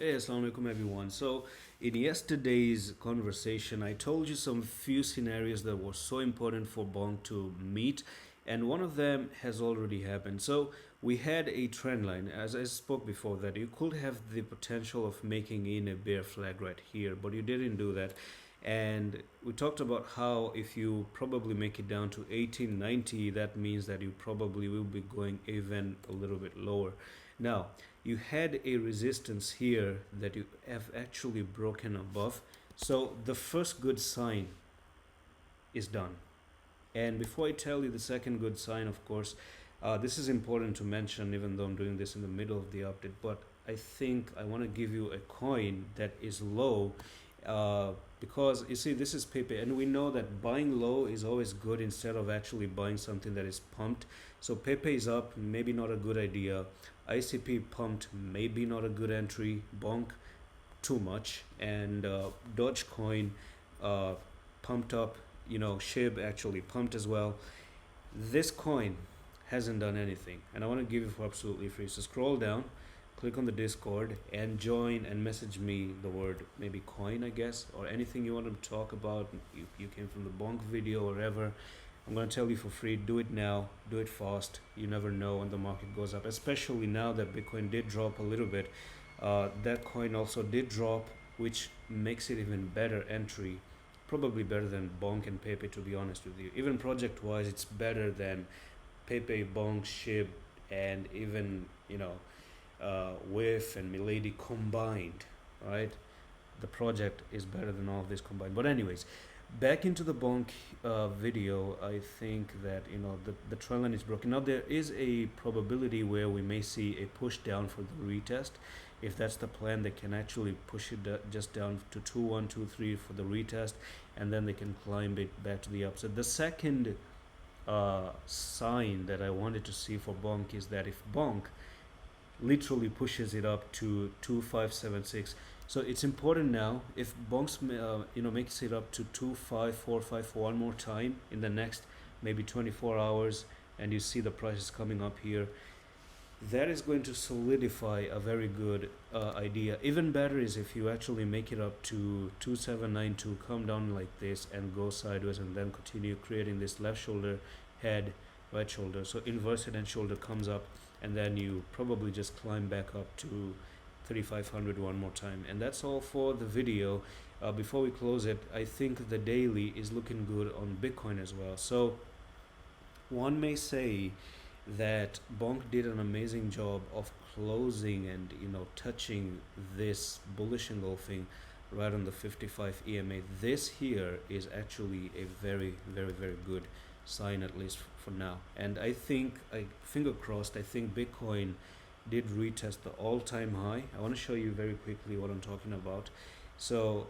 Hey, assalamu alaikum everyone. So, in yesterday's conversation, I told you some few scenarios that were so important for Bonk to meet, and one of them has already happened. So, we had a trend line, as I spoke before, that you could have the potential of making in a bear flag right here, but you didn't do that. And we talked about how if you probably make it down to 1890, that means that you probably will be going even a little bit lower. Now, you had a resistance here that you have actually broken above. So the first good sign is done. And before I tell you the second good sign, of course, this is important to mention, even though I'm doing this in the middle of the update. But I think I want to give you a coin that is low, because you see, this is Pepe, and we know that buying low is always good instead of actually buying something that is pumped. So Pepe is up, maybe not a good idea. ICP pumped, maybe not a good entry. Bonk, too much. And Dogecoin uh, pumped up, SHIB actually pumped as well. This coin hasn't done anything, and I want to give you for absolutely free. So scroll down, click on the Discord, and join and message me the word maybe coin, I guess, or anything you want to talk about. You came from the Bonk video or whatever. I'm going to tell you for free, do it now, do it fast. You never know when the market goes up, especially now that Bitcoin did drop a little bit. That coin also did drop, which makes it even better entry. Probably better than Bonk and Pepe, to be honest with you. Even project wise, it's better than Pepe, Bonk, Shib, and even, Whiff and Milady combined, right? The project is better than all of this combined. But anyways, back into the Bonk video, I think that the trend line is broken. Now there is a probability where we may see a push down for the retest. If that's the plan, they can actually push it just down to 2123 for the retest, and then they can climb it back to the upside. The second sign that I wanted to see for Bonk is that if Bonk literally pushes it up to 2576. So it's important now, if bonks makes it up to 25455 for one more time in the next maybe 24 hours, and you see the prices coming up here, that is going to solidify a very good idea. Even better is if you actually make it up to 2792, come down like this and go sideways, and then continue creating this left shoulder, head, right shoulder. So inverted head shoulder comes up, and then you probably just climb back up to 3500 one more time. And that's all for the video. Before we close it, I think the daily is looking good on Bitcoin as well. So one may say that Bonk did an amazing job of closing and touching this bullish engulfing right on the 55 EMA. This here is actually a very, very, very good sign, at least for now. And I think, finger crossed, I think Bitcoin did retest the all-time high. I want to show you very quickly what I'm talking about. So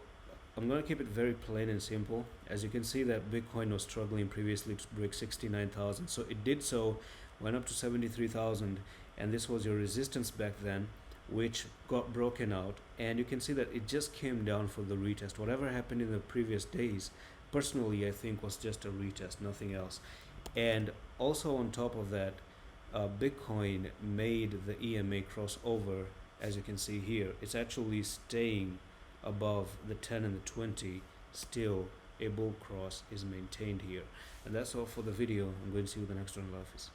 I'm going to keep it very plain and simple. As you can see that Bitcoin was struggling previously to break 69,000. So it did so, went up to 73,000, and this was your resistance back then, which got broken out. And you can see that it just came down for the retest. Whatever happened in the previous days, personally, I think was just a retest, nothing else. And also on top of that, Bitcoin made the EMA crossover. As you can see here, it's actually staying above the 10 and the 20. Still, a bull cross is maintained here. And that's all for the video. I'm going to see you in the next one. Love.